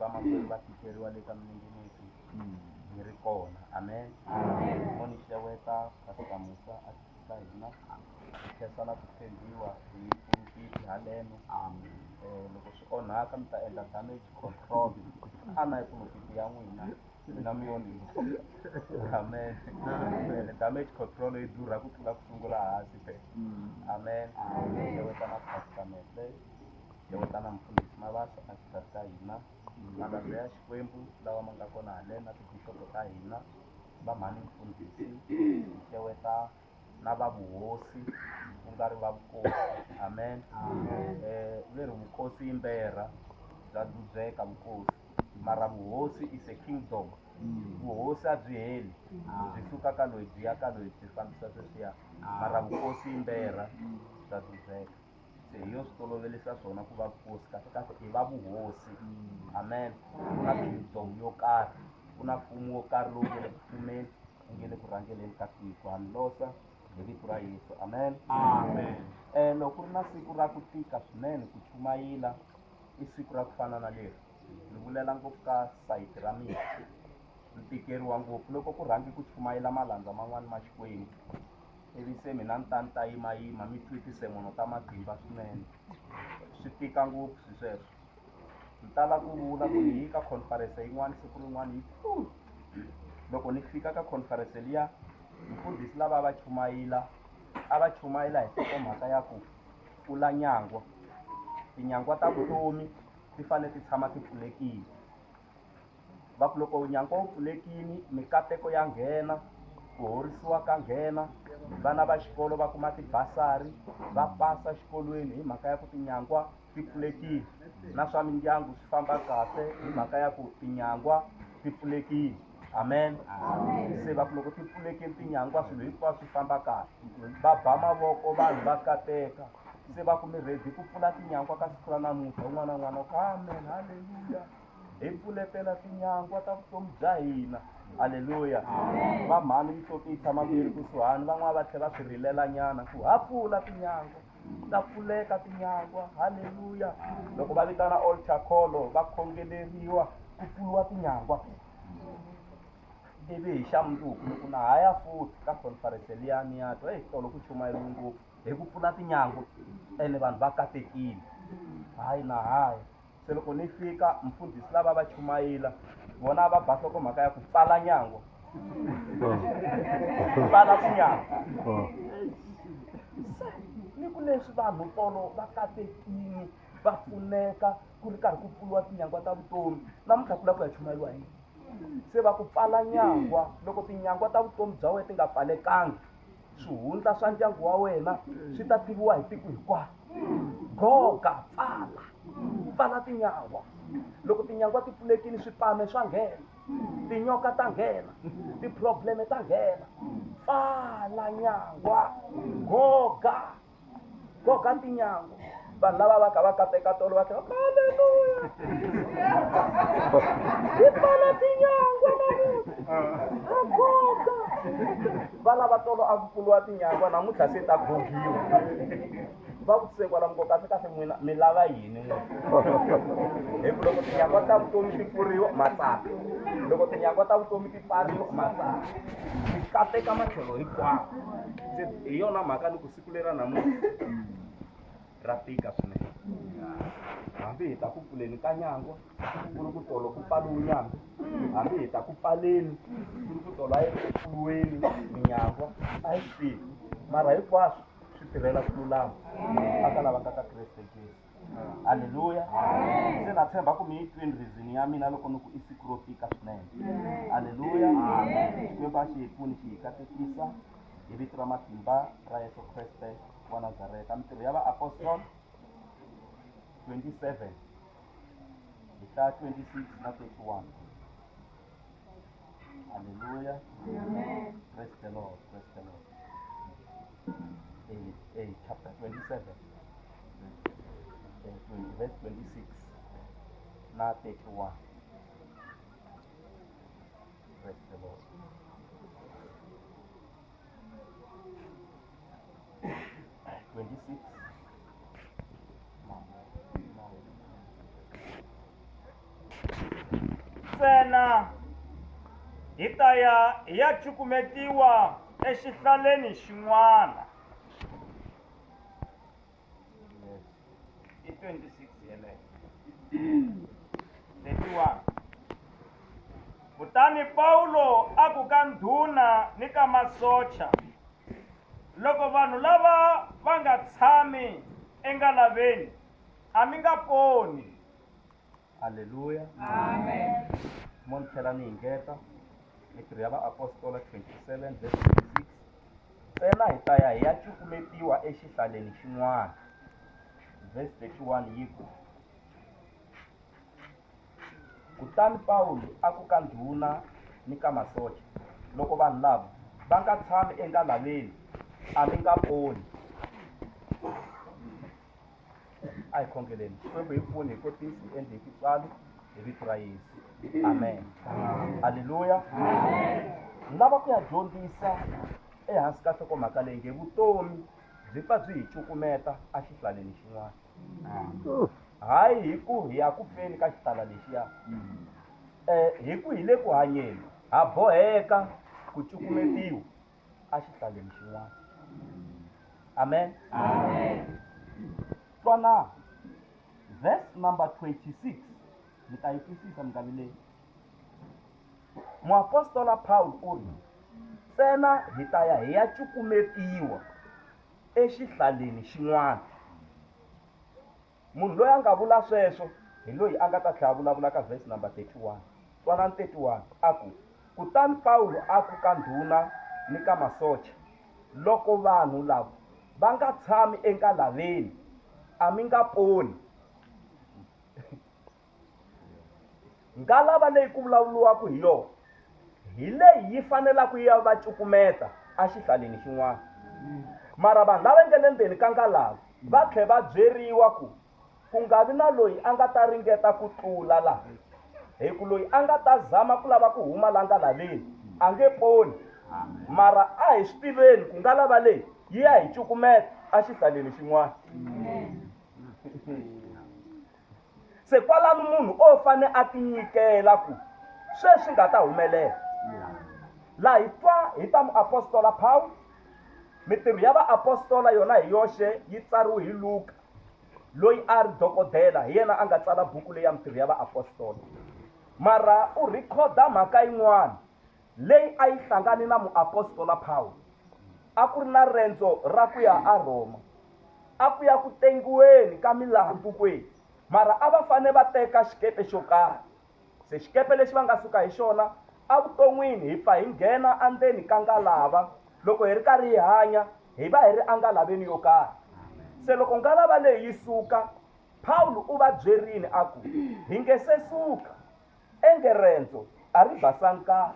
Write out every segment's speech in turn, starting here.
vamakwerhu va tikeriwa le ka milengeni yetu hi ri kona. Amen. Mo ni xeweta Pastor Musa a ka hina hi khensa na ku tshembiwa hi pulpiti haleno. Loko swi onhaka mi ta endla damage control a na hi pulpiti ya n'wina mina mi yoni. Amen. Damage control yi durha ku tlula ku sungula hansi pe. Amen. Xeweta na Pastor Mese, xeweta na mfundhisi Mabasa a xikarhi ka hina, malabye ya Xikwembu lawa ma nga kona haleno na tibixopo ta hina, va mhani mfundhisi, xeweta na va vuhosi ku nga ri va vukosi. Amen. Veri vukosi i mbera bya dzudzeka vukosi, mara vuhosi is a kingdom. Vuhosi a byi heli, byi suka ka loyi byi ya ka loyi byi fambisa sweswiya, mara vukosi i mbera bya dzudzeka. Se hi yo swi tolovelisa swona ku va vukosi kahle i va vuhosi. Amen. Ku na kingdom yo karhi, ku na mfumo wo karhi lowu nge le ku fumeni wu nge le ku rhangeleni ka tiko. Ha mi losa hi vito ra Yesu. Amen. Loko ku ri na siku ra ku tika swinene ku chumayela i siku ra ku fana na leri, ni vulela ngopfu ka sayiti ra mina. Ni tikeriwa ngopfu loko ku rhangi ku chumayela malandza man'wani ma Xikwembu, ivi se mina ni ta yimayima mi twi tisemono ta matimba swinene. Swi tika ngopfu swi sweswo. Ni tala ku vula ku ni yi ka conference yin'wana siku rin'wana yi loko ni fika ka conference liya, mfundhisi lava a va chumayela hi nhlokomhaka ya ku pfula nyangwa. Tinyangwa ta vutomi ti fanele ti tshama ti pfulekile. Va ku loko nyangwa wu pfulekini mikateko ya nghena, ku horisiwa ka nghena, vana va xikolo va kuma tibasari, va pasa xikolweni hi mhaka ya ku tinyangwa ti pfulekile, na swa mindyangu swi famba kahle hi mhaka ya ku tinyangwa ti pfulekile. Amen. Se va ku loko ti pfulekile tinyangwa swilo hinkwaswo swi famba kahle, va ba mavoko vanhu va kateka. Se va ku mi ready ku pfula tinyangwa ka siku ra namuntlha un'wana na un'wana ku amen, haleluya, hi pfuletela tinyangwa ta vutomi bya hina. Haleluya. Va mhani yi toki yi tshama ku yi ri kusuhani, van'wana va tlhela va swi rilela nyana ku ha pfula tinyangwa, ta pfuleka tinyangwa. Haleluya. Loko va vitana altar call va khongeleriwa ku pfuriwa tinyangwa. Ivi hi xa mundzuku loko na haya futhi ka conference liyani ya twa tolo ku chumayeriwe ngopfu hi ku pfula tinyangwa ene vanhu va katekile. Hayi na hayi. Se loko ni fika mfundhisi lava va chumayela vona va ba nhlokomhaka ya ku pfala nyangwa, pfala tinyangwa. Ni ku leswi vanhu tolo va katekile va pfuneka ku ri karhi ku pfuriwa tinyangwa ta vutomi. Namuntlha ku lava ku ya chumayeriwa yini? Se va ku pfala nyangwa, loko tinyangwa ta vutomi bya wena ti nga pfalekangi, swihundla swa ndyangu wa wena swi ta tiviwa hi tiko hinkwaro. Goga, pfala tinyangwa. Loko tinyangwa ti pfulekile swipame swa nghena, tinyoka ta nghena, tiprobleme ta nghena. Pfala nyangwa, goga tinyangwa. Vanhu lava va kha va kateka tolo va tlhela haleluya, hi pfala tinyangwa namuntlha, goga. Va lava tolo a ku pfuriwa tinyangwa, namuntlha se ta gogiwa. Va vutise kwala kahle n'wina mi lava yini hi ku loko tinyangwa ta vutomi ti pfuriwa matsaka, loko tinyangwa ta vutomi ti pfariwa matsaka, ti kateka matlhelo hinkwawo. Se hi yona mhaka ni ku siku lera namuntlha ra tika swinene. Hambi hi ta ku pfuleni ka nyangwa ku ri ku tolo ku pfaliwe nyangwa, hambi hi ta ku pfaleni ku ri ku tolo a yi ri ku pfuriweni minyangwa, a yi fiki, mara hinkwaswo swi tirhela ku lulama aka lava ka Kreste Jesu. Haleluya. Se na tshemba ku mi yi twini reason ya mina loko ni ku i siku ro tika swinene. Haleluya. Xikwembu a xi hi pfuni xi hi katekisa hi vito ra matimba ra Yesu Kreste wa Nazareta. Mintirho ya vaapostoli 27 hi ta 26 na 31. Haleluya. Praise the Lord. Praise the Lord. Chapter 27 verse 26 na 31. Praise the Lord. 26 no. ntsena hi ta ya hi ya cukumetiwa exihlaleni xin'wana. I 26 yeleyo. 31. Kutani Paulo a ku ka ndhuna ni ka masocha, loko vanhu lava va nga tshami engalaveni a mi nga poni. Haleluya. Amen. Mo tlhela ni hingeta Mitirho ya Vaapostoli 27 verse 26. Ntsena hi ta ya hi ya cukumetiwa exihlaleni xin'wana. Verse 31 yi ku, kutani Paulo a ku ka ndhuna ni ka masocha, loko vanhu lava va nga tshami engalaveni a mi nga poni. A hi khongeleni. Xikwembu hi pfuni hi kotisi hi endle hi titswalo hi vito ra Yesu. Amen. Haleluya. Ni lava ku ya dyondzisa ehansi ka nhlokomhaka leyi nge vutomi byi pfa byi hi cukumeta a xihlaleni xin'wana. Hayi hi ku hi ya ku feni ka xitala lexiya. Hi ku hi le ku hanyeni ha boheka ku cukumetiwa a xihlaleni xin'wana. Amen. Twana verse number 26 ni ta yi twisisa mi nga vileli. Muapostola Paul u ri, ntsena hi ta ya hi ya cukumetiwa exihlaleni xin'wana. Munhu loyi a nga vula sweswo hi loyi a nga ta tlhela vulavula ka verse number 31. Twanani 31 a ku, kutani Paulo a ku ka ndhuna ni ka masocha, loko vanhu lava va nga tshami engalaveni a mi nga poni. Ngalava leyi ku vulavuriwaka hi yona hi leyi yi fanelaka yi ya va cukumeta a xihlaleni xin'wana. Mara vanhu lava nga le ndzeni ka ngalava va tlhela va byeriwa ku nga vi na loyi a nga ta ringeta ku tlula laha. Hi ku loyi a nga ta zama ku lava ku huma laha ngalaveni a nge poni. Mara a hi swi tiveni ku ngalava leyi yi ya hi cukumeta a xihlaleni xin'wana. Se kwalano munhu o fane a tinyikela ku sweswi nga ta humelela. Laha hi twa hi ta muapostola Paul, mitirho ya Vaapostola yona hi yoxe yi tsariwe hi Luka, loyi a ri dokodela, hi yena a nga tsala buku leyi ya mitirho ya Vaapostola. Mara u rhikhoda mhaka yin'wana leyi a yi hlangane na muapostola Paul. A ku ri na rendzo ra ku ya a Roma, a ku ya ku tengiweni ka milambu kweni, mara a va fane va teka xikepe xo karhi. Se xikepe lexi va nga suka hi xona avuton'wini hi pfa hi nghena andzeni ka ngalava. Loko hi ri karhi hi hanya hi va hi ri angalaveni yo karhi. Se loko ngalava leyi yi suka, Paulo u va byerile a ku, hi nge se suka enge rendzo a ri basanga kahle.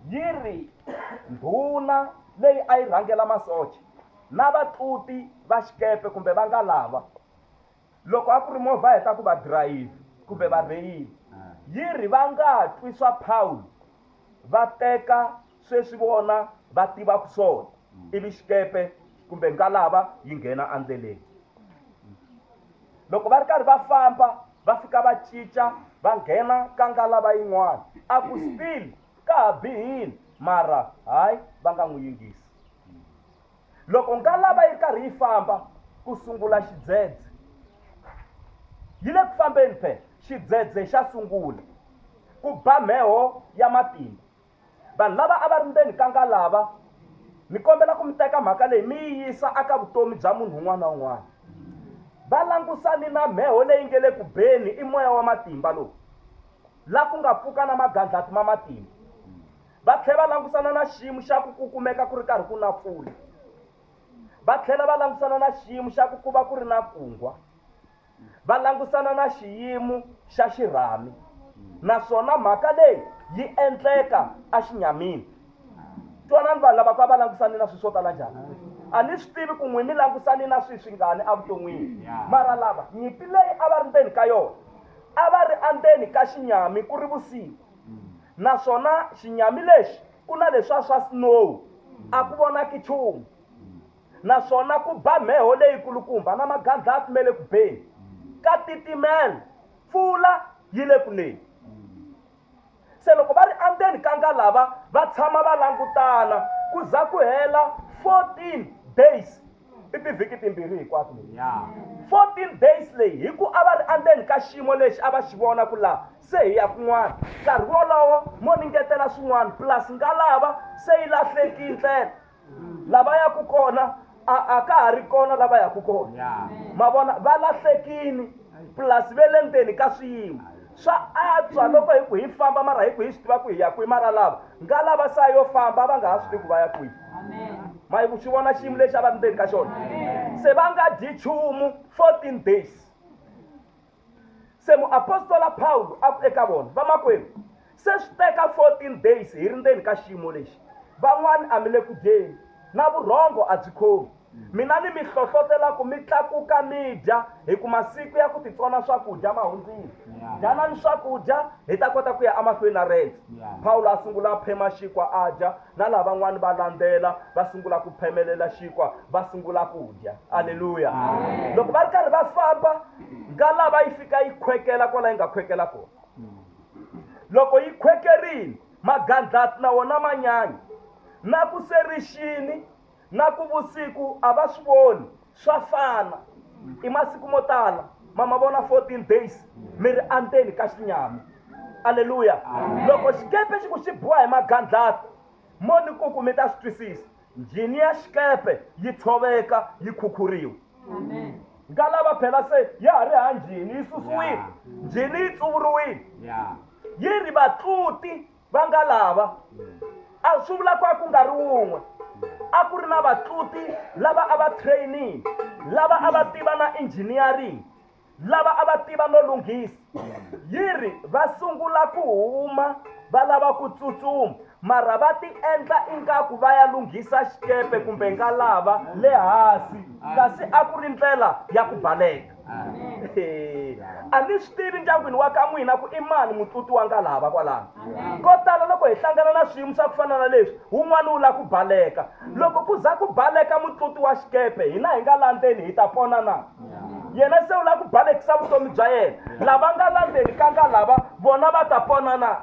Yi ri ndhuna leyi a yi rhangela masocha na vatluti va xikepe kumbe va ngalava, loko a ku ri movha heta ku va dirayivhi kumbe va rheyili, yi ri va nga twi swa Paulo va teka sweswi vona va tivaka swona, ivi xikepe kumbe ngalava yi nghena andleleni. Loko va ri karhi va famba va fika va cinca va nghena ka ngalava yin'wana, a ku still ka ha bihile mara hayi va nga n'wi yingisi. Loko ngalava yi karhi yi famba ku sungula xidzedze, yi le ku fambeni phela, xidzedze xa sungula ku ba mheho ya matimba. Vanhu lava a va ri ndzeni ka ngalava, ni kombela ku mi teka mhaka leyi mi yi yisa aka vutomi bya munhu un'wana na un'wana. Va langusani na mheho leyi nge le ku beni i moya wa matimba lowu, la ku nga pfuka na magandlati ma matimba. Va tlhela va langusana na xiyimo xa ku kumeka ku ri karhi ku na mpfula. Va tlhela va langusana na xiyimo xa ku va ku ri na kungwa. Va langusana na xiyimo xa xirhami, naswona mhaka leyi yi endleka a xinyamini. Twanani vanhu lava va langusane na swilo swo tala njhani. A ni swi tivi ku n'wi mi langusane na swilo swingani evuton'wini, mara lava nyimpi leyi a va ri ndzeni ka yona a va ri andzeni ka xinyami ku ri vusiku. Naswona xinyami lexi ku na leswiya swa snow, a ku vonaki nchumu. Naswona ku ba mheho leyikulukumba na magandlati me le ku beni, ka titimela, mpfula yi le ku neni. se loko va ri endzeni ka nga lava va tshama va langutana ku za ku hela 14 days i tivhiki timbirhi hinkwato leyi 14 days leyi hi ku a va ri endzeni ka xiyimo lexi a va xi vona ku laha se hi ya kun'wana nkarhi wolowo mo ningetela swin'wana plus nga lava se yi lahlekile ndlela lava ya ku kona a ka ha ri kona lava ya ku kona ma vona va lahlekini plus ve le ndzeni ka swiyimo swa antswa loko hi ku hi famba mara hi ku hi swi tiva ku hi ya kwihi mara lava nga lava sa yo famba va nga ha swi tivi ku va ya kwihi ma hi swi vona xiyimo lexi a va ndzeni ka xona se va nga dyi nchumu 14 days se muapostola Paulo a ku eka vona vamakwenu se swi teka 14 days hi ri ndzeni ka xiyimo lexi van'wani a mi le ku dyeni na vurhongo a byi khomi mina ni mi hlohlotela ku mi tlakuka mi dya hi ku masiku ya ku titsona swakudya ma hundzile dyanani swakudya hi ta kota ku ya emahlweni na rendzo Paulo a sungula a phema xinkwa a dya na lavan'wani va landzela va sungula ku phemelela xinkwa va sungula ku dya aleluya loko va ri karhi va famba nga lava yi fika yi khwekela kwala yi nga khwekela kona loko yi khwekerile magandlati na wona manyanya na ku serixini na ku vusiku a va swi voni swa fana i masiku mo tala mama vona 14 days mi ri endzeni ka xinyama aleluya loko xikepe xi ku xi biwa hi magandlati mo ni ku mi ta swi twisisa njhini ya xikepe yi tshoveka yi khukhuriwa nga lava phela se ya ha ri hanjhini yi susiwile njhini yi tsuvuriwile yi ri vatluti va nga lava a swi vula ku nga ri wun'we a ku ri na vatluti lava a va training lava a va tiva na engineering lava a va tiva no lunghisa yi ri va sungula ku huma va lava ku tsutsuma mara va ti endla ingaku va ya lunghisa xikepe kumbe nga lava le hansi kasi a ku ri ndlela ya ku baleka a ni swi tivi ndyangwini wa ka n'wina ku i mani mutluti wa nga lava kwalano ko tala loko hi hlangana na swiyimo swa ku fana na leswi wun'wana wu lava ku baleka loko ku za ku baleka mutluti wa xikepe hina hi nga landzeni hi ta pona na yena se u lava ku balekisa vutomi bya yena lava nga landzeni ka nga lava vona va ta pona na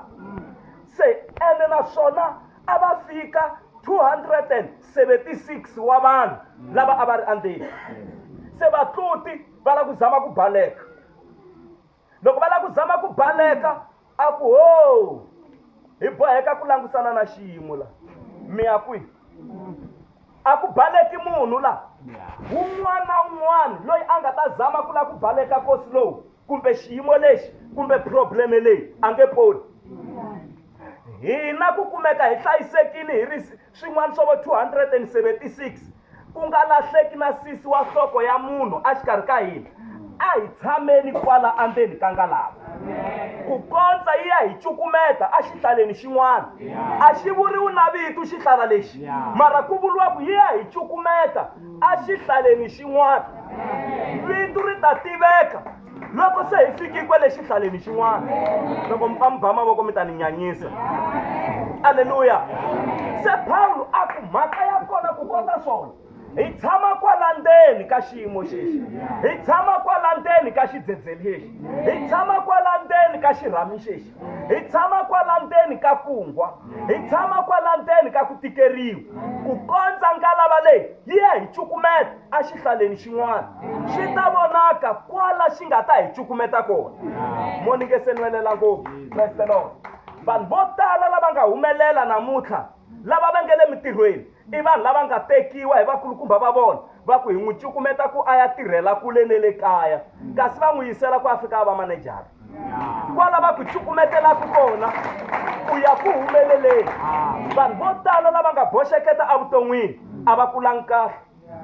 se ene naswona a va fika 276 wa vanhu lava a va ri endzeni se vatluti va lava ku zama ku baleka loko va lava ku zama ku baleka a ku ho hi boheka ku langutisana na xiyimo la mi ya kwihi a ku baleki munhu la wun'wana na wun'wana loyi a nga ta zama ku lava ku baleka kosi lowu kumbe xiyimo lexi kumbe probleme leyi a nge poni hina ku kumeka hi hlayisekile hi ri swin'wana swo vo 276 ku nga lahleki na sisi wa nhloko ya munhu a xikarhi ka hina a hi tshameni kwala endzeni ka nga lava ku kondza yi ya hi cukumeta exihlaleni xin'wana a xi vuriwi na vito xihlala lexi mara ku vuriwa ku yi ya hi cukumeta exihlaleni xin'wana vito ri ta tiveka loko se hi fiki kwale xihlaleni xin'wana loko mi pfa mi ba mavoko mi ta ni nyanyisa aleluya se Paulo a ku mhaka ya kona ku kota swona hi tshama kwala ndzeni ka xiyimo xexi hi tshama kwala ndzeni ka xidzedzeli lexi hi tshama kwala ndzeni ka xirhami xexi hi tshama kwala ndzeni ka kungwa hi tshama kwala ndzeni ka ku tikeriwa ku kondza ngalava leyi yi ya hi cukumeta exihlaleni xin'wana swi ta vonaka kwala xi nga ta hi cukumeta kona mo ni nge se ni welela ngopfu praise the Lord vanhu vo tala lava nga humelela namuntlha lava va nge le mitirhweni i vanhu lava nga tekiwa hi vakulukumba va vona va ku hi n'wi cukumeta ku a ya tirhela kule ne le kaya kasi va n'wi yisela ku a fika a va manejara kwala va ku cukumetelaka kona ku ya ku humeleleni vanhu vo tala lava nga boxeketa evuton'wini a va kulanga kahle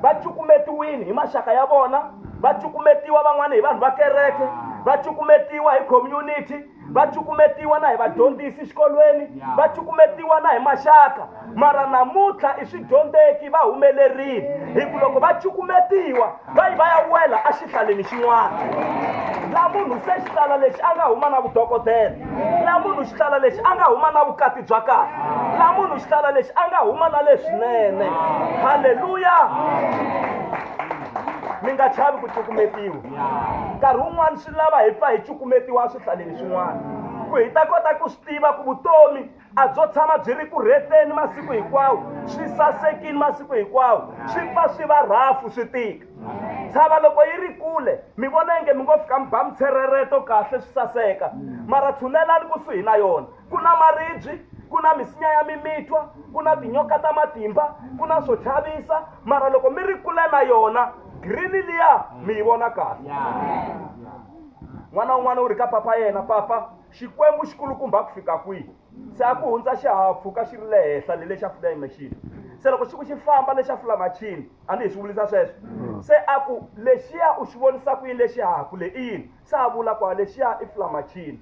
va cukumetiwile hi maxaka ya vona va cukumetiwa van'wana hi vanhu va kereke va cukumetiwa hi community va cukumetiwa na hi vadyondzisi xikolweni va cukumetiwa na hi maxaka mara namuntlha i swidyondzeki va humelerile hi ku loko va cukumetiwa va yi va ya wela exihlaleni xin'wana la munhu se xihlala lexi a nga huma na vudokodela la munhu xihlala lexi a nga huma na vukati bya kahle la munhu xihlala lexi a nga huma na leswinene haleluya mi nga chavi ku cukumetiwa nkarhi wun'wana swi lava hi pfa hi cukumetiwa swihlaleni swin'wana ku hi ta kota ku swi tiva ku vutomi a byo tshama byi ri ku rheteni masiku hinkwawo swi sasekini masiku hinkwawo swi pfa swi va rhafu swi tika tshava loko yi ri kule mi vona inge mi ngo fika mi ba mitsherereto kahle swi saseka mara tshunelani kusuhi na yona ku na maribye ku na misinya ya mimitwa ku na tinyoka ta matimba ku na swo chavisa mara loko mi ri kule na yona girini liya mi yi vona kahle n'wana wun'wana u ri ka papa yena papa xikwembu xi kulukumba ku fika kwihi se a ku hundza xihahampfhuka xi ri le henhla le lexa flying machine se loko xi ku xi famba lexa flying machine a ni hi swi vulisa sweswo se a ku lexiya u xi vonisa ku yini lexi haku le i yini se a vula ku lexiya i flying machine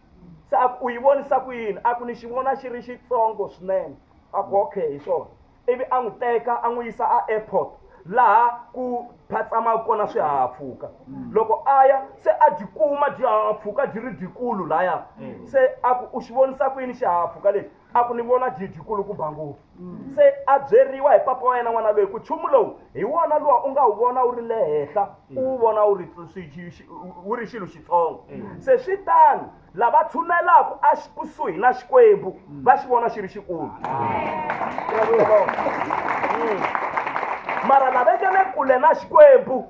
se a ku u yi vonisa ku yini a ku ni xi vona xi ri xitsongo swinene a ku okay hi swona ivi a n'wi teka a n'wi yisa a airport laha ku phatsamaka kona swihahampfhuka loko a ya se a dyi kuma xihahampfhuka dyi ri dyikulu laya se a ku u xi vonisa ku yini xihahampfhuka lexi a ku ni vona dyikulu ku ba ngopfu se a byeriwa hi papa wa yena n'wana loyi ku nchumu lowu hi wona luwa u nga wu vona wu ri le henhla u wu vona wu ri xilo xitsongo se swi tani lava tshunelaka a kusuhi na xikwembu va xi vona xi ri xikulu mara lava nga le kule na xikwembu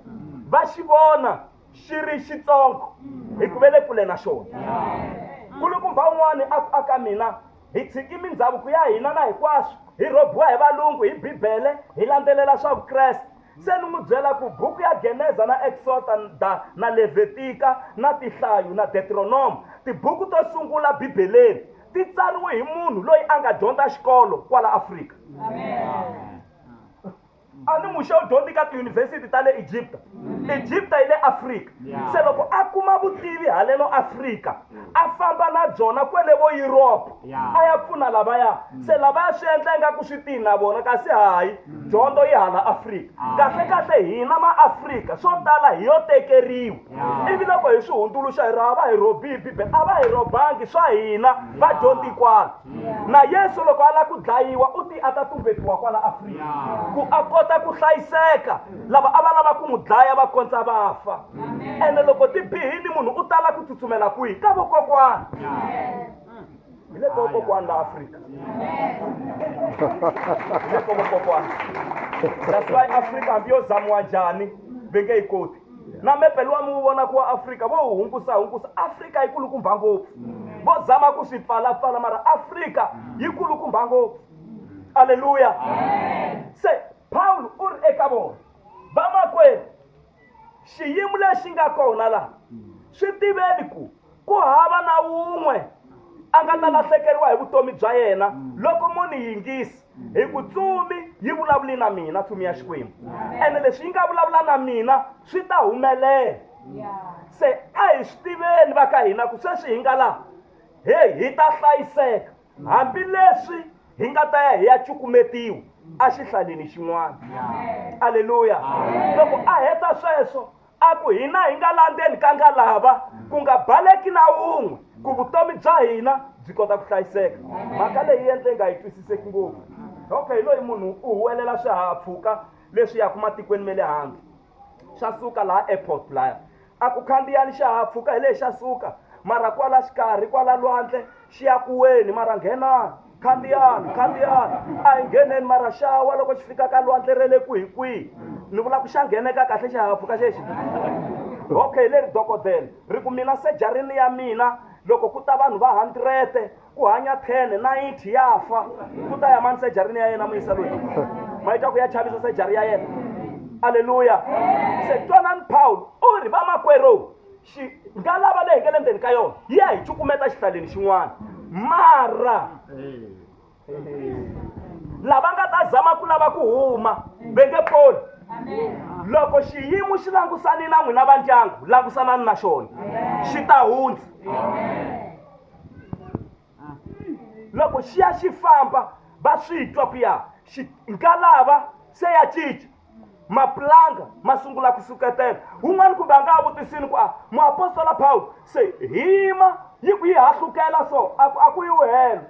va xi vona xi ri xitsongo hi ku ve le kule na xona kulukumba wun'wani aka mina hi tshiki mindhavuko ya hina na hinkwaswo hi rhobiwa hi valungu hi bibele hi landzelela swa vukreste se ni n'wi byela ku buku ya geneza na exoda na levitika na tihlayo na deuteronomy tibuku to sungula bibeleni ti tsariwe hi munhu loyi a nga dyondza xikolo kwala afrika a ni muxe u dyondzi ka tiyunivhesiti ta le Egypta yi le Afrika se loko a kuma vutivi haleno Afrika a famba na byona kwele vo Europe a ya pfuna lavaya se lavaya swi endla ingaku swi tini na vona kasi hayi dyondzo yi hala Afrika kahle hina maAfrika swo tala hi yo tekeriwa ivi loko hi swi hundzuluxa hi ra va hi robi bibele a va hi robangi swa hina va dyondzi kwala na Yesu loko a la ku dlayiwa u ti a ta tumbetiwa kwala Afrika ku a kota ku hlayiseka lava a va lava ku n'wi dlaya va kondza va fa ene loko ti bihini munhu u tala ku tsutsumela kwihi ka vokokwana hi le ka vokokwana la Afrika hi le ka vokokwana that's why Afrika hambi yo zamiwa njhani ve nge yi koti na mepeli wa mi wu vona ku wa Afrika vo hungusa Afrika yi kulukumba ngopfu vo zama ku swi pfalapfala mara Afrika yi kulukumba ngopfu aleluya se Paul u ri eka vona vamakwerhu xiyimo lexi nga kona laha swi tiveni ku hava na wun'we a nga ta lahlekeriwa hi vutomi bya yena loko munhu yingisi hi ku tsumi yi vulavuli na mina tsumi ya xikwembu ene leswi yi nga vulavula na mina swi ta humelela se a hi swi tiveni va ka hina ku sweswi hi nga laha hi ta hlayiseka hambileswi hi nga ta ya hi ya cukumetiwa Exihlaleni xin'wana aleluya loko a heta sweswo a ku hina hi nga landzeni ka nga lava ku nga baleki na wun'we ku vutomi bya hina byi kota ku hlayiseka mhaka leyi endle nga yi twisiseki ngopfu okay loyi munhu u huwelela swihahampfhuka leswi yaku matikweni me le handle xa suka laha airport laya a ku khandziyani xihahampfhuka hi lexi xa suka mara kwala xikarhi kwala lwandle xi ya kuweni mara nghenani khandziyani a hi ngheneni mara xawa loko xi fika ka lwandle re le kwihi ni vula ku xa ngheneka kahle xihahampfhuka xexi okay leri dokodela ri ku mina sejarini ya mina loko ku ta vanhu va 100 ku hanya 10 90 ya fa ku ta ya mani sejarini ya yena muyisa loyi ma yita ku ya chavisa sejari ya yena aleluya se twanani Paul u ri vamakwerhu nga lava leyi nga le ndzeni ka yona ya hi cukumeta Exihlaleni xin'wana mara lava nga ta zama ku lava ku huma ve nge poli loko xiyimo xi langusani na n'wina va ndyangu langusanani na xona xi ta hundza loko xi ya xi famba va swi twa ku ya nga lava se ya cinca maplanga ma sungula ku suketela un'wana kumbe a nga ha vutisini ku muapostola Paul se hima yi ku yi hahlukela so a ku yi hela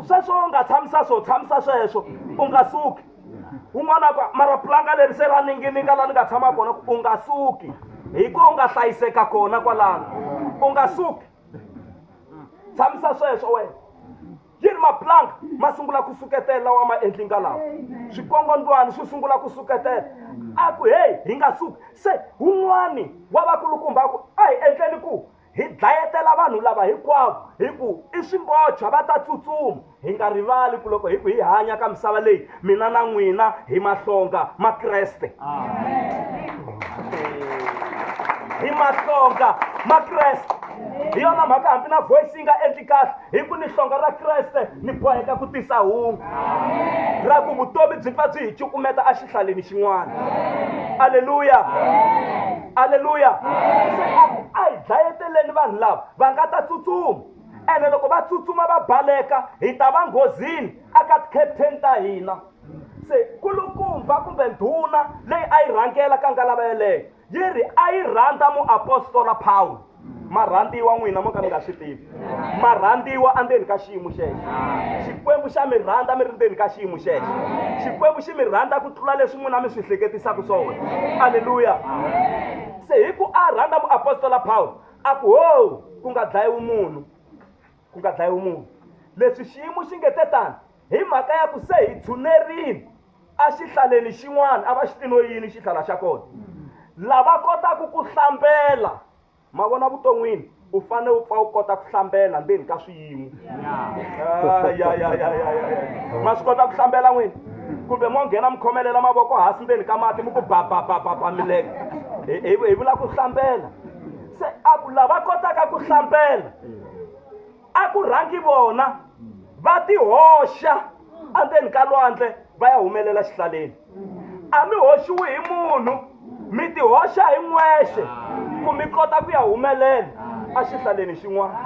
sweswo u nga tshamisa sweswo u nga suki un'wana mara planga leri se ra ninginika laha ni nga tshama kona u nga suki hi ko u nga hlayiseka kona kwalano u nga suki tshamisa sweswo wena yini maplanka ma sungula ku suketela wa ma endli nga lawa swikongondwani swi sungula ku suketela a ku hey hi nga suki se wun'wani wa vakulukumba a ku a hi endleni ku hi dlayetela vanhu lava hinkwavo hi ku i swimbocha va ta tsutsuma hi nga rivali ku loko hi ku hi hanya ka misava leyi mina na n'wina hi mahlonga makreste hi mahlonga makreste hi yona mhaka hambi na voice yi nga endli kahle hi ku ni hlonga ra kreste ni boheka ku tisa hungu ra ku vutomi byi pfa byi hi cukumeta exihlaleni xin'wana aleluya aleluya se a hi dlayeteleni vanhu lava va nga ta tsutsuma ene loko va tsutsuma va baleka hi ta va nghozini aka ti-captain ta hina se kulukumba kumbe ndhuna leyi a yi rhangela ka nga lava yeleyo yi ri a yi rhandza muapostola Pawulo ma rhandziwa n'wina mo ka mi nga swi tivi ma rhandziwa endzeni ka xiyimo xexo xikwembu xa mi rhandza mi ri ndzeni ka xiyimo xexo xikwembu xi mi rhandza ku tlula leswi n'wina mi swi hleketisaka swona aleluya se hi ku a rhandza muapostola Pawulo a ku ho ku nga dlayiwi munhu ku nga dlayiwi munhu leswi xiyimo xi nge te tani hi mhaka ya ku se hi tshunerile exihlaleni xin'wana a va xi tino yini xihlala xa kona lava kotaka ku hlambela ma vona vuton'wini u fanele u pfa u kota ku hlambela ndzeni ka swiyimo ma swi kota ku hlambela n'wina kumbe mo nghena mi khomelela mavoko hansi ndzeni ka mati mi ku babababa milenge hi vula ku hlambela se a ku lava kotaka ku hlambela a ku rhangi vona va ti hoxa endzeni ka lwandle va ya humelela xihlaleni a mi hoxiwi hi munhu mi ti hoxa hi n'wexe ku mi kota ku ya humelela exihlaleni xin'wana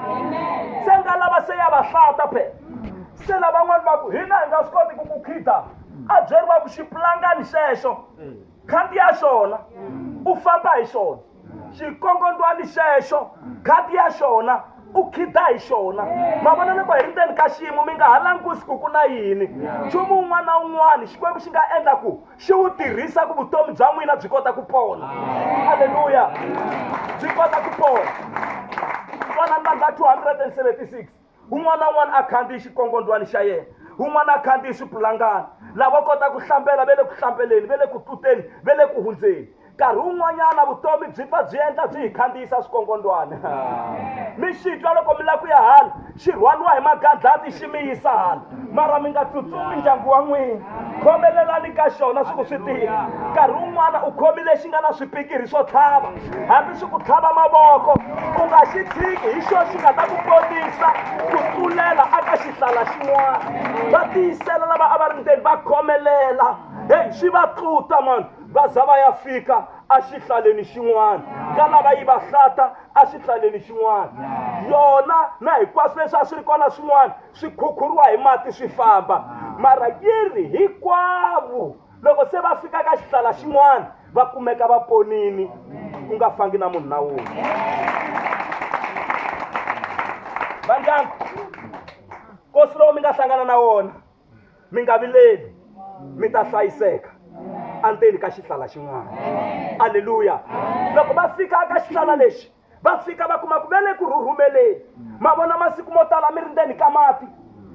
se nga lava se ya va hlata phe se lavan'wani va ku hina hi nga swi koti ku ku khida a byeriwa ku xipulangani xexo khadi ya xona u famba hi xona xikongondwani xexo khadi ya xona u khida hi xona ma vona loko hi ri ndzeni ka xiyimo mi nga ha langusi ku ku na yini nchumu wun'wana na wun'wana xikwembu xi nga endla ku xi wu tirhisa ku vutomi bya n'wina byi kota ku pona halleluya byi kota ku pona vona mbanga 276 un'wana na un'wana a khandziyi xikongondwani xa yena un'wana a khandziyi swipulangani lava kota ku hlambela ve le ku hlambeleni ve le ku tuteni ve le ku hundzeni nkarhi wun'wanyana vutomi byi pfa byi endla byi hi khandziyisa swikongondwana mi xi twa loko mi lava ku ya hala xi rhwaliwa hi magandlati xi mi yisa hala mara mi nga tsutsumi ndyangu wa n'wina khomelelani ka xona swi ku swi tiva nkarhi wun'wana u khomile xi nga na swipikiri swo tlhava hambi swi ku tlhava mavoko u nga xi tshiki hi xona xi nga ta ku ponisa ku tlulela aka xihlala xin'wana va tiyisela lava a va ri ndzeni va khomelela heyi xi va tluta mani va za va ya fika exihlaleni xin'wana ka lava yi va hlata exihlaleni xin'wana yona na hinkwaswo leswi a swi ri kona swin'wana swi khukhuriwa hi mati swi famba mara yi ri hinkwavo loko se va fika ka xihlala xin'wana va kumeka va ponini ku nga fangi na munhu na wun'we va ndyangu nkosi lowu mi nga hlangana na wona mi nga vileli mi ta hlayiseka endzeni ka xihlala xin'wana aleluya loko va fika eka xihlala lexi va fika va kuma ku ve le ku rhurhumeleni ma vona masiku mo tala mi ri ndzeni ka mati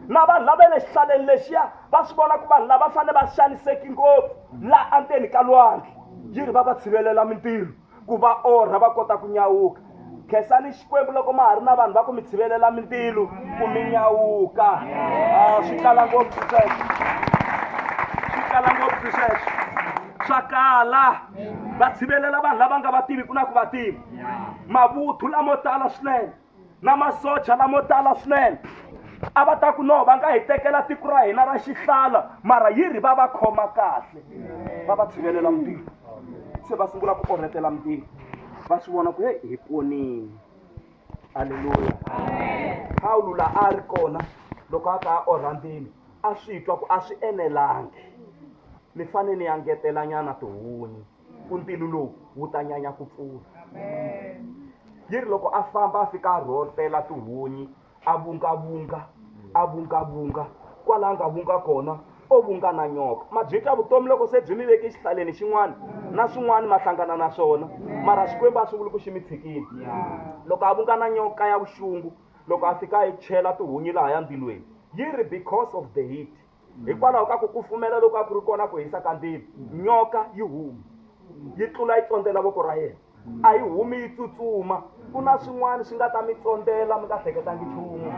na vanhu lava le xihlaleni lexiya va swi vona ku vanhu lava fanele va xaniseki ngopfu la endzeni ka lwandle yi ri va va tshivelela mintirho ku va orha va kota ku nyawuka khensani xikwembu loko ma ha ri na vanhu va ku mi tshivelela mintilu ku mi nyawuka swi kala ngopfu sweswo swi kala ngopfu sweswo swa kala va tshivelela vanhu lava nga va tivi ku na ku va tivi mavuthu lamo tala swinene na masocha lamo tala swinene a va ta ku no va nga hi tekela tiko ra hina ra xihlala mara yi ri va va khoma kahle va va tshivelela mintirho se va sungula ku orhetela mintirho va swi vona ku hi ponini aleluya Pawulo la a ri kona loko a ka a orha ndzilo a swi twa ku a swi enelangi ni fanele ni ya ngetelanyana tihunyi ku ntilo lowu wu ta nyanya ku pfula yi ri loko a famba a fika a rhotela tihunyi a vungavunga kwala a nga vunga kona o vunga na nyoka ma byi twa vutomi loko se byi mi veke xihlaleni xin'wana na swin'wana ma hlangana na swona mara xikwembu a swi vuli ku xi mi tshikile loko a vunga na nyoka ya vuxungu loko a fika a yi chela tihunyi laha ya ndzilweni yi ri because of the heat hikwalaho ka ku kufumela loko a ku ri kona ku hisa ka ndzilo nyoka yi huma yi tlula yi tsondzela voko ra yena a yi humi yi tsutsuma ku na swin'wana swi nga ta mi tsondzela mi nga hleketangi nchumu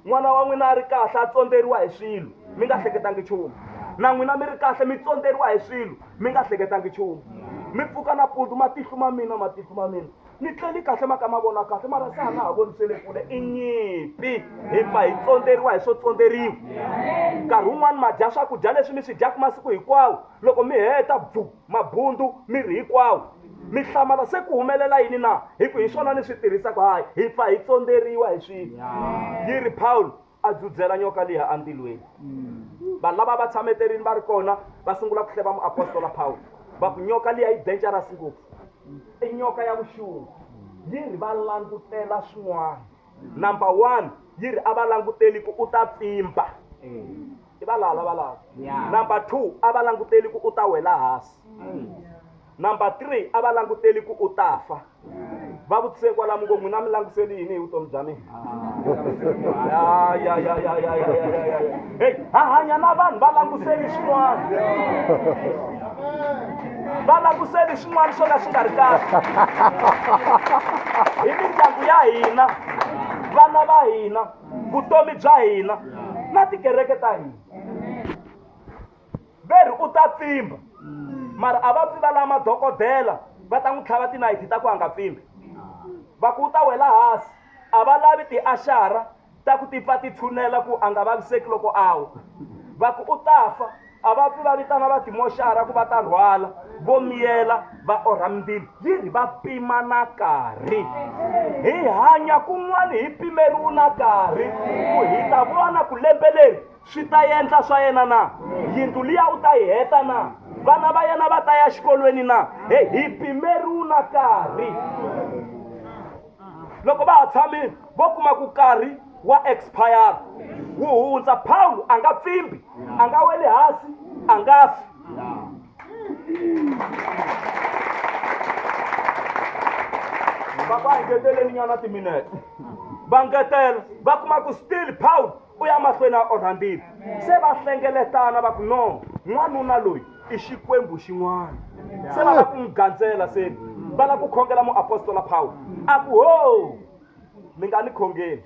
n'wana wa n'wina a ri kahle a tsondzeriwa hi swilo mi nga hleketangi nchumu na n'wina mi ri kahle mi tsondzeriwa hi swilo mi nga hleketangi nchumu mi pfuka nampundzu matihlo ma mina ni tleli kahle maka ma vona kahle mara se a na ha vonisele kule i nyimpi hi pfa hi tsondzeriwa hi swo tsondzeriwa nkarhi wun'wani ma dya swakudya leswi mi swi dyaka masiku hinkwawo loko mi heta mabundu miri hinkwawo mi hlamala se ku humelela yini na hi ku hi swona ni swi tirhisaka hayi hi pfa hi tsondzeriwa hi swilo yi ri Paulo a dzudzela nyoka liya andzilweni vanhu lava va tshameterini va ri kona va sungula ku hleva muapostola Paulo va ku nyoka liya yi dangerous ngopfu i nyoka ya vuxungu yi ri va langutela swin'wana number 1 yi ri a va languteli ku u ta pfimba i valala number 2 a va languteli ku u ta wela hansi number 3 a va languteli ku u ta fa va vutise kwalamu ngo n'wina mi langutiseli yini hi vutomi bya mina hey ha hanya na vanhu va langutiseli swin'wana va langutiseli swin'wana swo ka swi nga ri kahle hi mindyangu ya hina vana va hina vutomi bya hina na tikereke ta hina veri u ta pfimba mara a va pfiva la madokodela va ta n'wi tlhava tinayiti ta ku a nga pfimbi va ku u ta wela hansi a va lavi tiaxara ta ku ti pfa ti tshunela ku a nga vaviseki loko a wa va ku u ta fa a va pfi va vitana va timoxara ku va ta rhwala vo miyela va orha mindzilo yi ri va pima na nkarhi hi hanya kun'wana hi pimeriwi na nkarhi ku hi ta vona ku lembe leri swi ta endla swa yena na yindlu liya u ta yi heta na vana va yena va ta ya xikolweni na hi pimeriwi na nkarhi loko va ha tshamile vo kuma ku nkarhi wa expire wu hundza Paulo a nga pfimbi a nga weli hansi a nga fi va engeteleni nyana timinete va ngetela va kuma ku still Paulo u ya mahlweni a orhandile se va hlengeletana va ku no n'wanuna loyi i xikwembu xin'wana se va la ku n'wi gandzela se va la ku khongela muapostola Paulo a ku ho mi nga ni khongeli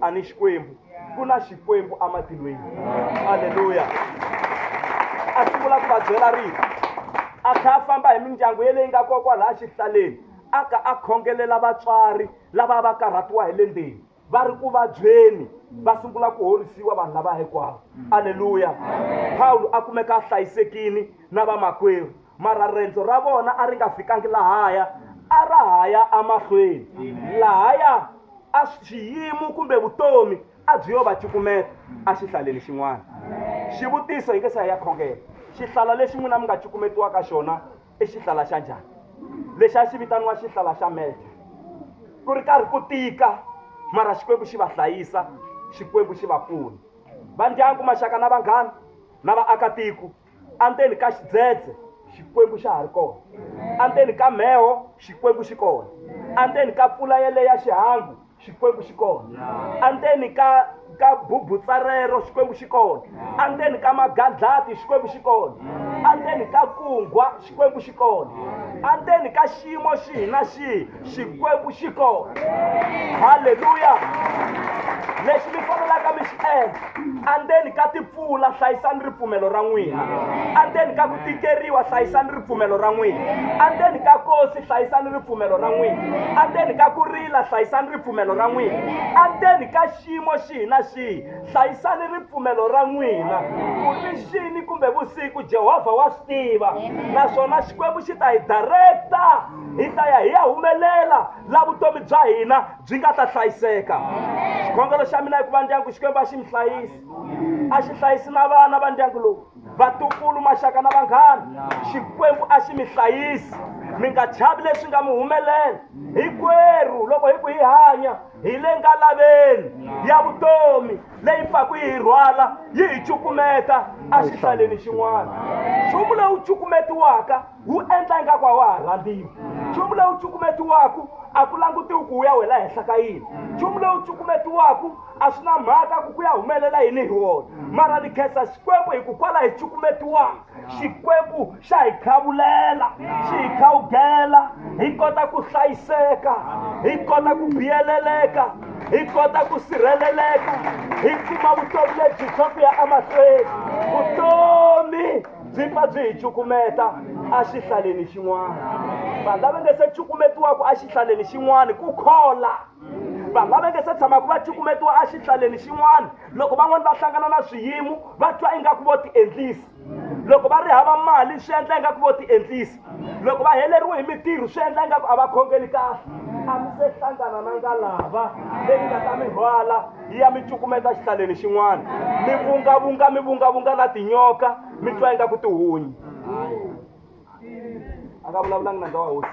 a ni xikwembu ku na xikwembu ematilweni halleluya a sungula ku va byela rito a kha a famba hi mindyangu yeleyi nga kokwalaha Xihlaleni a ka a khongelela vatswari lava va karhatiwa hi le ndzeni va ri ku vabyeni va sungula ku horisiwa vanhu lava hinkwavo halleluya Paulo a kumeka a hlayisekini na vamakwerhu mara rendzo ra vona a ri nga fikangi lahaya a ra haya emahlweni lahaya a xiyimo kumbe vutomi a byi yo va cukumeta a xihlaleni xin'wana xivutiso hi nge se ya khongela xihlala lexi n'wina mi nga cukumetiwaka xona i xihlala xa njhani lexi a xi vitaniwa xihlala xa meja ku ri karhi ku tika mara xikwembu xi va hlayisa xikwembu xi va pfuna va ndyangu maxaka na vanghana na vaakatiko andzeni ka xidzedze xikwembu xa ha ri kona andzeni ka mheho xikwembu xi kona andzeni ka mpfula yeleya xihangu xikwembu xi kona andzeni ka bubutsarero xikwembu xi kona andzeni ka magandlati xikwembu xi kona andzeni ka kungwa xikwembu xi kona andzeni ka xiyimo xihi na xihi xikwembu xi kona halleluya lexi mi fanelaka mi xi endla andzeni ka timpfula hlayisani ripfumelo ra n'wina andzeni ka ku tikeriwa hlayisani ripfumelo ra n'wina andzeni ka kosi hlayisani ripfumelo ra n'wina andzeni ka ku rila hlayisani ripfumelo ra n'wina andzeni ka xiyimo xihi na xihi hlayisani ripfumelo ra n'wina ku ri xini kumbe vusiku Jehovha wa swi tiva naswona xikwembu xi ta hi directa hi ta ya hi ya humelela la vutomi bya hina byi nga ta hlayiseka xikhongelo xa mina i ku va ndyangu xikwembu a xi mi hlayisi a xi hlayisi na vana va ndyangu lowu vatukulu maxaka na vanghana xikwembu a xi mi hlayisi mi nga chavi leswi nga mi humelela hinkwerhu loko hi ku hi hanya hi le ngalaveni ya vutomi leyi pfaku yi hi rhwala yi hi cukumeta a xihlaleni xin'wana nchumu lowu cukumetiwaka wu endla ingaku a wa ha rhandziwi nchumu lowu cukumetiwaku a ku languti ku u ya wela henhla ka yini. Nchumu lowu cukumetiwaku a swi na mhaka ku ya humelela yini hi wona, mara ni khensa Xikwembu hi ku kwala hi cukumetiwaka Xikwembu xa hi khavulela, xi hi khawugela, hi kota ku hlayiseka, hi kota ku biyeleleka, hi kota ku sirheleleka, hi kuma vutomi lebyi byo ku ya emahlweni. Vutomi byi pfa byi hi cukumeta exihlaleni xin'wana. Vanhu lava nge se cukumetiwaka exihlaleni xin'wana ku khola. Vanhu lava nge se tshamaka va cukumetiwa exihlaleni xin'wana, loko van'wana va hlangana na swiyimo va twa ingaku vo ti endlisa. Loko va ri hava mali swi endla ingaku vo ti endlisa. Loko va heleriwe hi mintirho swi endla ingaku a va khongeli kahle. A mi se hlangana na nga lava leyi nga ta mi rhwala yi ya mi cukumeta exihlaleni xin'wana, mi vungavunga na tinyoka, mi twa ingaku tihunyi. A nga vulavulangi na ndhawu wa hosi.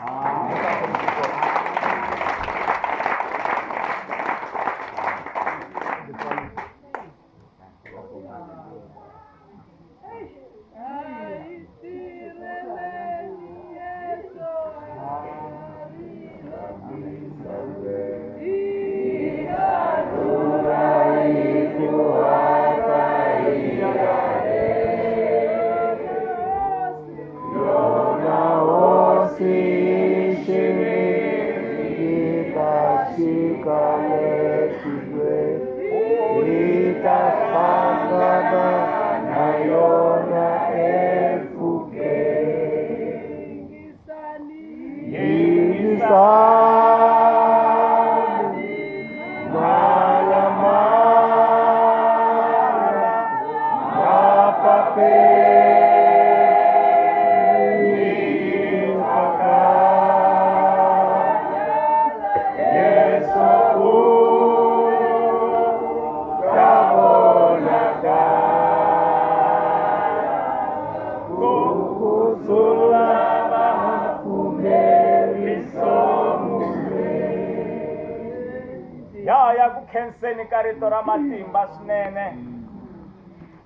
khenseni ka rito ra matimba swinene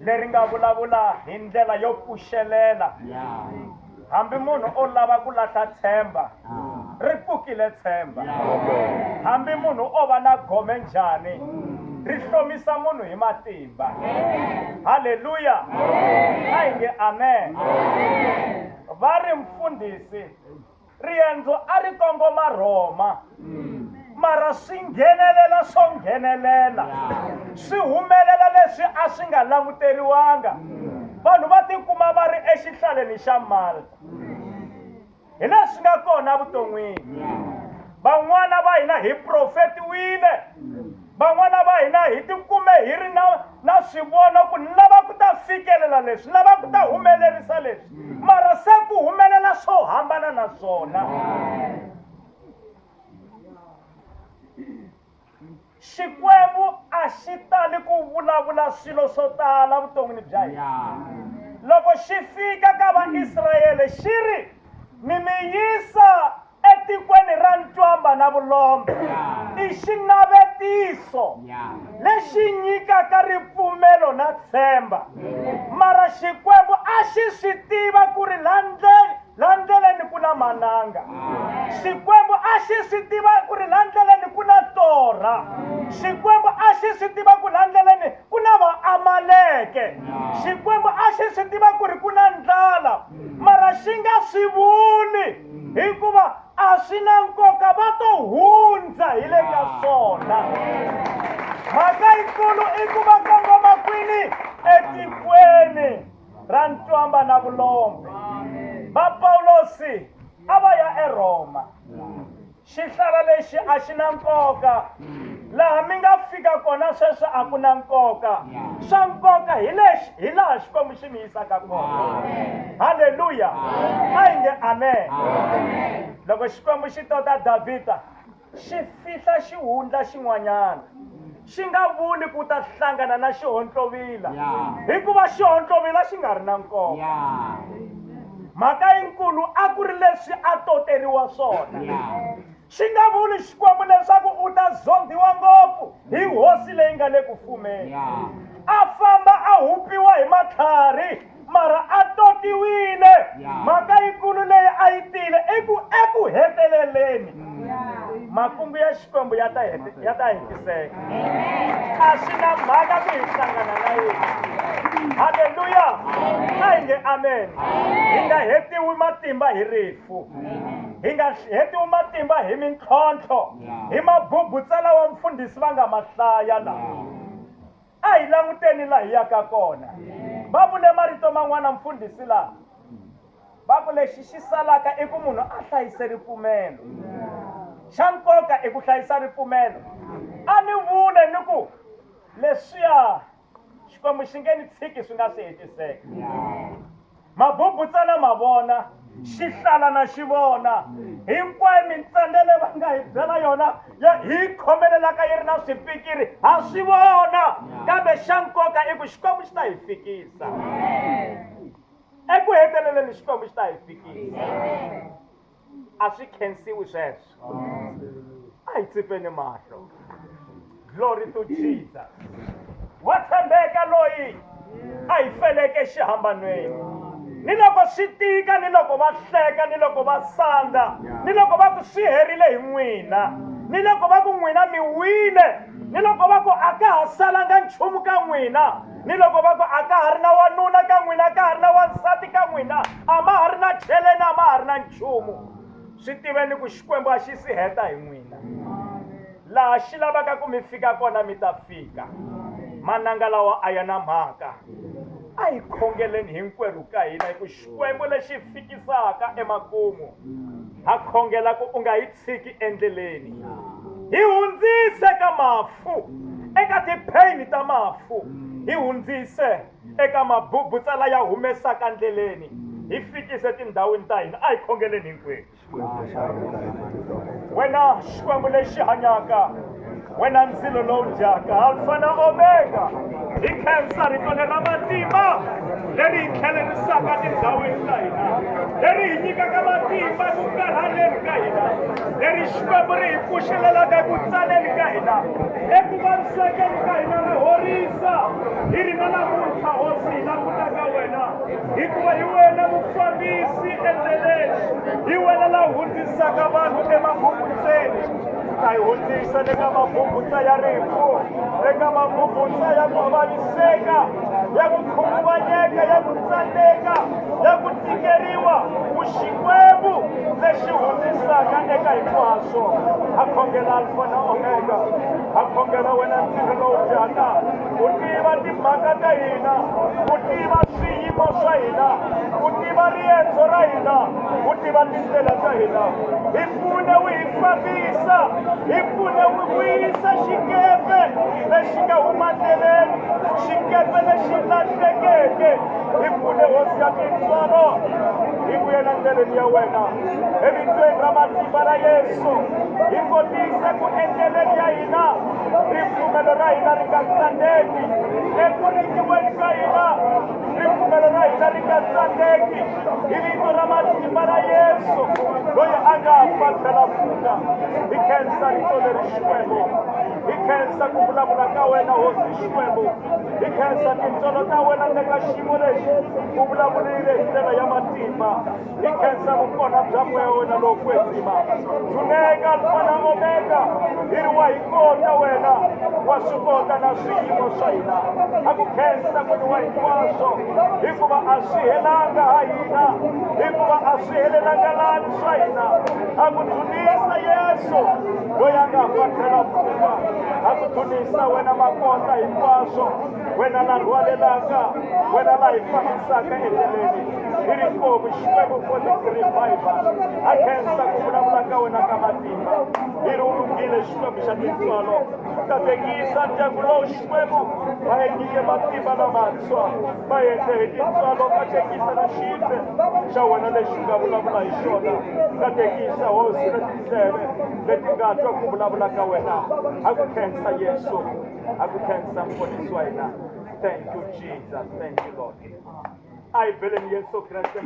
leri nga vulavula hi ndlela yo pfuxelela. Hambi munhu o lava ku lahla tshemba ri pfukile tshemba. Hambi munhu o va na gome njhani ri hlomisa munhu hi matimba. Haleluya. A hi nge amen. Va ri mfundhisi riendzo a ri kongoma Roma, mara swi nghenelela swo nghenelela, swi humelela leswi a swi nga languteriwanga. Vanhu va tikuma va ri exihlaleni xa Malta. Hi leswi nga kona vuton'wini. Van'wana va hina hi profetiwile, van'wana va hina hi tikume hi ri na swivono ku ni lava ku ta fikelela leswi, ni lava ku ta humelerisa leswi, mara se ku humelela swo hambana na swona. Xikwembu a xi tali ku vulavula swilo swo tala vuton'wini bya hina. Loko xi fika ka vaIsrayele xi ri mi yisa etikweni ra Ntwamba na Vulombe, i xinavetiso lexi nyikaka ripfumelo na tshemba. Mara Xikwembu a xi swi tiva ku ri la ndleleni ku na mananga. Xikwembu a xi swi tiva ku ri la ndleleni ku na torha. Xikwembu a xi swi tiva ku la ndleleni ku na Vaamaleke. Xikwembu a xi swi tiva ku ri ku na ndlala, mara xi nga swi vuli hikuva a swi na nkoka, va to hundza hi le ka swona. Mhaka yikulu i ku va kongoma kwini etikweni ra Ntwamba na Vulombe. Va Pawulosi a va ya eRoma. Xihlala lexi a xi na nkoka, laha mi nga fika kona sweswo a ku na nkoka. Swa nkoka hi laha Xikwembu xi mi yisaka kona. Haleluya. A hi nge amen. Loko Xikwembu xi tota Davhida xi fihla xihundla xin'wanyana, xi nga vuli ku ta hlangana na xihontlovila hikuva xihontlovila xi nga ri na nkoka. Mhaka yinkulu a ku ri leswi a toteriwa swona. Xi nga vuli Xikwembu leswaku u ta zondiwa ngopfu hi hosi leyi nga le ku fumeni. A famba a hupiwa hi matlhari, mara a totiwile mhaka yikulu leyi a yi tile eku heteleleni makungu ya Xikwembu ya ta hetiseka. A swi na mhaka ku hi hlangana na yena. Haleluya. A hi nge amen. Hi nga hetiwi matimba hi rifu, hi nga hetiwi matimba hi mintlhontlho, hi mabubutsa lawa mfundhisi va nga mahlaya laha. A hi languteni laha hi yaka kona. Va vule marito man'wana mfundhisi laha, va ku lexi xi salaka i ku munhu a hlayise ripfumelo. Xa nkoka i ku hlayisa ripfumelo. A ni vule ni ku leswiya Xikwembu xi nge ni tshiki swi nga si hetiseka. Mabubutsa na mavona, xihlala na xivona, hinkwayo mintsandelo va nga hi byela yona hi khomelelaka yi ri na swipikiri ha swi vona, kambe xa nkoka i ku Xikwembu xi ta hi fikisa. Eku heteleleni Xikwembu xi ta hi fikisa. A swi khensiwi sweswo. A hi tsipeni mahlo. Glory to Jesus. Wa tshembeka loyi a hi feleke xihambanweni. Ni loko swi tika, ni loko va hleka, ni loko va sandza, ni loko va ku swi herile hi n'wina, ni loko va ku n'wina mi wile, ni loko va ku a ka ha salanga nchumu ka n'wina, ni loko va ku a ka ha ri na wanuna ka n'wina, a ka ha ri na wansati ka n'wina, a ma ha ri na cheleni, a ma ha ri na nchumu. Swi tiveni ku Xikwembu a xi si heta hi n'wina. Laha xi lavaka ku mi fika kona mi ta fika. Mananga lawa a ya na mhaka. A hi khongeleni hinkwerhu ka hina hi ku Xikwembu lexi fikisaka emakumu. Ha khongela ku u nga hi tshiki endleleni. Hi hundzise ka mafu, eka ti-pain ta mafu. Hi hundzise eka mabubutsa la ya humesaka ndleleni. Hi fikise tindhawini ta hina. A hi khongeleni hinkwerhu. Wena Xikwembu lexi hanyaka, wena ndzilo lowu dyaka, Alpha na Omega, hi khensa rito leri ra matimba leri hi tlhelerisaka tindhawini ta hina, leri hi nyikaka matimba ku karhaleni ka hina, leri Xikwembu ri hi pfuxelelaka eku tsaleni ka hina, eku vavisekeni ka hina ri horisa. Hi ri na namuntlha hosi hi languta ka wena, hikuva hi wena mufambisi endleleni, hi wena la hundzisaka vanhu emabubutseni. Ta hi hundzisa le ka mabubutsa ya rifu, eka mabubutsa ya ku vaviseka, ya ku khunguvanyeka, ya ku tsandeka, ya ku tikeriwa. Ku Xikwembu lexi hundzisaka eka hinkwaswo. Ha khongela Alpha na Omega, ha khongela wena ndzilo lowu dyaka, u tiva timhaka ta hina, u tiva swiyimo swa hina, u tiva riendzo ra hina, u tiva tindlela ta hina. Hi pfune u hi fambisa, hi pfune u vuyisa xikepe lexi nga huma ndleleni, xikepe lexi lahlekeke. Hi pfune hosi ya tintswalo, hi vuyela ndleleni ya wena. Evitweni ra matimba ra Yesu, hi kotise ku endleleni ya hina, ripfumelo ra hina ri nga tsandeki. Eku nyikiweni ka hina, ripfumelo ra hina ri nga tsandeki. Hi vito ra matimba ra Yesu, loyi a nga fa phela pfuka. Hi khensa rito leri Xikwembu, hi khensa ku vulavula ka wena hosi Xikwembu, hi khensa tintsolo ta wena eka xiyimo lexi u vulavulile hi ndlela ya matimba. Hi khensa vukona bya moya wena lowu kwetsima. Tshuneka Alpha na Omega, hi ri wa hi kota wena, wa swi kota na swiyimo swa hina. Ha ku khensa ku ni wa hinkwaswo, hikuva a swi helanga ha hina, hikuva a swi helelanga lani swa hina. Ha ku dzunisa Yesu loyi a nga fa phela pfuka. Ha ku dzunisa wena makota hinkwaswo, wena la rhwalelaka, wena la hi fambisaka endleleni. Hi ri nkomu Xikwembu for this revival. Ha khensa ku vulavula ka wena ka matimba. Hi ri u lunghile Xikwembu xa tintswalo. Katekisa ndyangu lowu Xikwembu va hi nyike matimba lamantshwa, va endle hi tintswalo. Katekisa na xiyindle xa wena lexi nga vulavula hi xona. Katekisa hosi na tindleve leti nga twa ku vulavula ka wena. Ha ku khensa Yesu, ha ku khensa mponisi wa hina. Thank you Jesus, thank you Lord. I believe in Yesu Kriste.